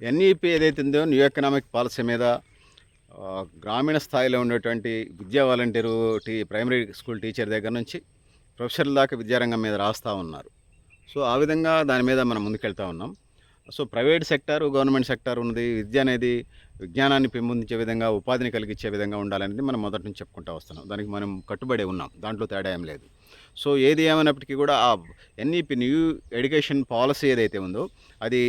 NEP ఏదైతే ఉందో new economic policy మీద గ్రామీణ స్థాయిలో ఉండేటువంటి విద్యా వాలంటీరు ప్రైమరీ స్కూల్ టీచర్ దగ్గర నుంచి ప్రొఫెసర్ల దాకా విద్యారంగం మీద రాస్తూ ఉన్నారు. సో ఆ విధంగా దాని మీద మనం ముందుకెళ్తా ఉన్నాం. So private sector, government sector ఉన్నది. విద్య అనేది విజ్ఞానాన్ని పెంపొందించే విధంగా, ఉపాధిని కలిగించే విధంగా ఉండాలనేది మనం మొదటి నుంచి చెప్పుకుంటూ వస్తున్నాం. దానికి మనం కట్టుబడి ఉన్నాం. దాంట్లో తేడా ఏం లేదు. సో ఏది ఏమైనప్పటికీ కూడా ఆ ఎన్ఈపీ న్యూ ఎడ్యుకేషన్ పాలసీ ఏదైతే ఉందో అది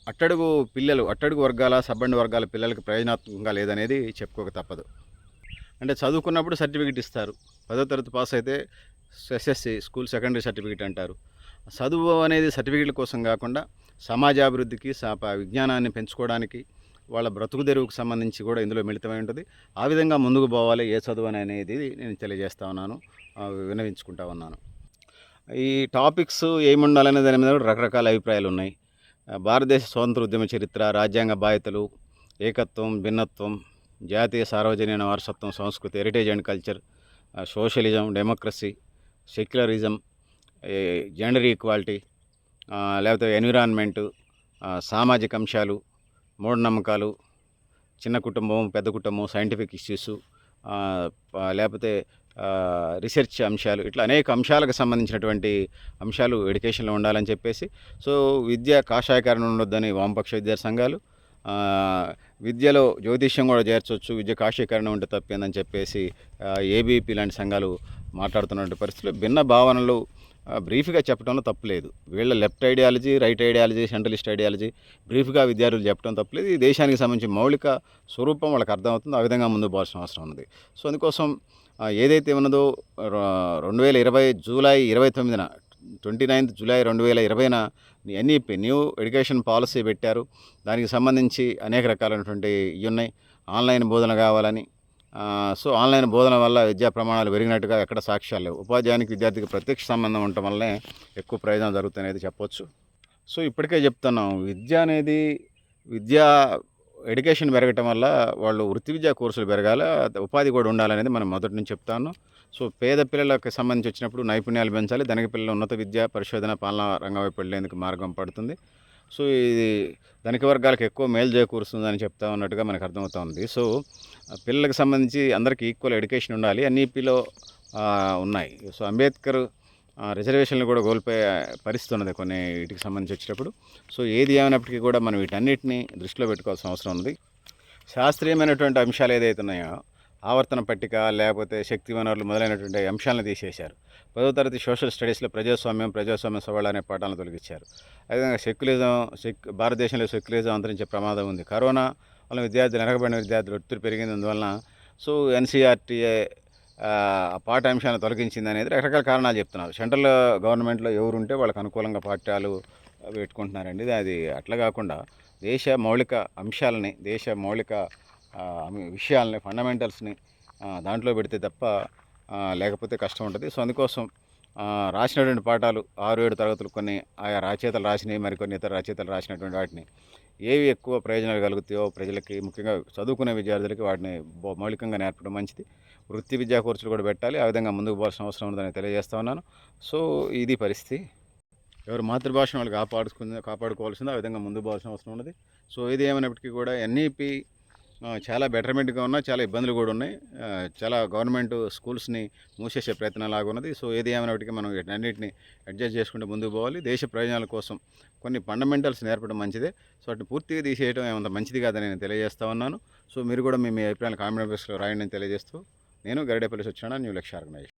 అట్టడుగు వర్గాల, సబ్బండి వర్గాల పిల్లలకి ప్రయోజనాత్మకంగా లేదనేది చెప్పుకోక తప్పదు. అంటే చదువుకున్నప్పుడు సర్టిఫికేట్ ఇస్తారు. 10వ తరగతి పాస్ అయితే ఎస్ఎస్సి స్కూల్ సెకండరీ సర్టిఫికేట్ అంటారు. చదువు అనేది సర్టిఫికేట్ల కోసం కాకుండా సమాజాభివృద్ధికి, విజ్ఞానాన్ని పెంచుకోవడానికి, వాళ్ళ బ్రతుకు తెరువుకు సంబంధించి కూడా ఇందులో మిళితమై ఉంటుంది. ఆ విధంగా ముందుకు పోవాలి ఏ చదువు అనేది నేను తెలియజేస్తా ఉన్నాను, విన్నవించుకుంటా ఉన్నాను. ఈ టాపిక్స్ ఏముండాలనే దాని మీద రకరకాల అభిప్రాయాలు ఉన్నాయి. భారతదేశ స్వాతంత్ర ఉద్యమ చరిత్ర, రాజ్యాంగ బాధ్యతలు, ఏకత్వం, భిన్నత్వం, జాతీయ సార్వజనీన వారసత్వం, సంస్కృతి, heritage and culture, socialism, democracy, secularism, gender equality, లేకపోతే ఎన్విరాన్మెంటు, సామాజిక అంశాలు, మూఢనమ్మకాలు, చిన్న కుటుంబం, పెద్ద కుటుంబం, సైంటిఫిక్ ఇష్యూసు, లేకపోతే రీసెర్చ్ అంశాలు, ఇట్లా అనేక అంశాలకు సంబంధించినటువంటి అంశాలు ఎడ్యుకేషన్లో ఉండాలని చెప్పేసి, సో విద్య కాషాయకరణ ఉండొద్దని వామపక్ష విద్యార్థి సంఘాలు, విద్యలో జ్యోతిష్యం కూడా చేర్చవచ్చు, విద్య కాషాయకరణ ఉంటే తప్పేందని చెప్పేసి ఏబీపీ లాంటి సంఘాలు మాట్లాడుతున్నటువంటి పరిస్థితులు, భిన్న భావనలు బ్రీఫ్గా చెప్పడంలో తప్పులేదు. వీళ్ళ left ideology, right ideology, centralist ideology బ్రీఫ్గా విద్యార్థులు చెప్పడం తప్పులేదు. ఈ దేశానికి సంబంధించి మౌలిక స్వరూపం వాళ్ళకి అర్థమవుతుంది. ఆ విధంగా ముందుకు పోవాల్సిన అవసరం ఉంది. సో అందుకోసం ఏదైతే ఉన్నదో 2020 జూలై 29న 29th జూలై 2020న ఎన్ఈపీ న్యూ ఎడ్యుకేషన్ పాలసీ పెట్టారు. దానికి సంబంధించి అనేక రకాలైనటువంటి ఇవి ఉన్నాయి. ఆన్లైన్ బోధన కావాలని, సో ఆన్లైన్ బోధన వల్ల విద్యా ప్రమాణాలు పెరిగినట్టుగా ఎక్కడ సాక్ష్యాలు లేవు. ఉపాధ్యాయునికి విద్యార్థికి ప్రత్యక్ష సంబంధం ఉండటం వల్లనే ఎక్కువ ప్రయోజనం జరుగుతుందనేది చెప్పొచ్చు. సో ఇప్పటికే చెప్తున్నాం, విద్యా ఎడ్యుకేషన్ పెరగటం వల్ల వాళ్ళు వృత్తి విద్యా కోర్సులు పెరగాలి, ఉపాధి కూడా ఉండాలనేది మనం మొదటి నుంచి చెప్తాను. సో పేద పిల్లలకు సంబంధించి వచ్చినప్పుడు నైపుణ్యాలు పెంచాలి. ధనిక పిల్లలు ఉన్నత విద్య, పరిశోధన, పాలనా రంగం వైపు వెళ్ళేందుకు మార్గం పడుతుంది. సో ఇది ధనిక వర్గాలకు ఎక్కువ మేలు చేకూరుస్తుందని చెప్తా ఉన్నట్టుగా మనకు అర్థమవుతా ఉంది. సో పిల్లలకు సంబంధించి అందరికీ ఈక్వల్ ఎడ్యుకేషన్ ఉండాలి. ఎన్ఈపీలో ఉన్నాయి. సో అంబేద్కర్ రిజర్వేషన్లు కూడా కోల్పోయే పరిస్థితి ఉన్నది కొన్ని వీటికి సంబంధించి వచ్చేటప్పుడు. సో ఏది ఏమైనప్పటికీ కూడా మనం వీటన్నిటిని దృష్టిలో పెట్టుకోవాల్సిన అవసరం ఉంది. శాస్త్రీయమైనటువంటి అంశాలు ఏదైతే ఉన్నాయో, ఆవర్తన పట్టిక, లేకపోతే శక్తి వనరులు మొదలైనటువంటి అంశాలను తీసేశారు. 10వ తరగతి సోషల్ స్టడీస్లో ప్రజాస్వామ్య సవాళ్ళు అనే పాఠాలను తొలగించారు. అదేవిధంగా భారతదేశంలో సెక్యులరిజం అంతరించే ప్రమాదం ఉంది. కరోనా వల్ల వెనకబడిన విద్యార్థులు ఒత్తిడి పెరిగినందువలన సో ఎన్సీఆర్టీఏ పాఠ్యాంశాన్ని తొలగించింది అనేది రకరకాల కారణాలు చెప్తున్నారు. సెంట్రల్ గవర్నమెంట్లో ఎవరుంటే వాళ్ళకి అనుకూలంగా పాఠ్యాలు పెట్టుకుంటున్నారండి. అది అట్లా కాకుండా దేశ మౌలిక అంశాలని, దేశ మౌలిక విషయాలని, ఫండమెంటల్స్ని దాంట్లో పెడితే తప్ప లేకపోతే కష్టం ఉంటుంది. సో అందుకోసం రాసినటువంటి పాఠాలు 6-7 తరగతులు కొన్ని ఆయా రచయితలు రాసినవి, మరికొన్ని ఇతర రచయితలు రాసినటువంటి వాటిని ఏవి ఎక్కువ ప్రయోజనాలు కలుగుతాయో ప్రజలకి, ముఖ్యంగా చదువుకునే విద్యార్థులకి వాటిని మౌలికంగా నేర్పడం మంచిది. వృత్తి విద్యా కోర్సులు కూడా పెట్టాలి. ఆ విధంగా ముందుకు పోవాల్సిన అవసరం ఉందని తెలియజేస్తా ఉన్నాను. సో ఇది పరిస్థితి. ఎవరు మాతృభాషను వాళ్ళు కాపాడుకోవాల్సింది, ఆ విధంగా ముందుకు పోవాల్సిన అవసరం ఉన్నది. సో ఇది ఏమైనప్పటికీ కూడా ఎన్ఈపీ చాలా బెటర్మెంట్గా ఉన్నా, చాలా ఇబ్బందులు కూడా ఉన్నాయి. చాలా గవర్నమెంట్ స్కూల్స్ని మూసేసే ప్రయత్నం లాగా ఉన్నది. సో ఏది ఏమైనప్పటికీ మనం వీటన్నిటిని అడ్జస్ట్ చేసుకుంటూ ముందుకు పోవాలి. దేశ ప్రయోజనాల కోసం కొన్ని ఫండమెంటల్స్ నేర్పడం మంచిదే. సో వాటిని పూర్తిగా తీసేయడం ఏమంత మంచిది కాదని నేను తెలియజేస్తా ఉన్నాను. సో మీరు కూడా మీ అభిప్రాయాలు కామెంట్ బాక్స్లో రాయండి అని తెలియజేస్తూ, నేను గరిడేపల్లి సత్యనారాయణ, న్యూ లక్ష్య ఆర్గనైజేషన్.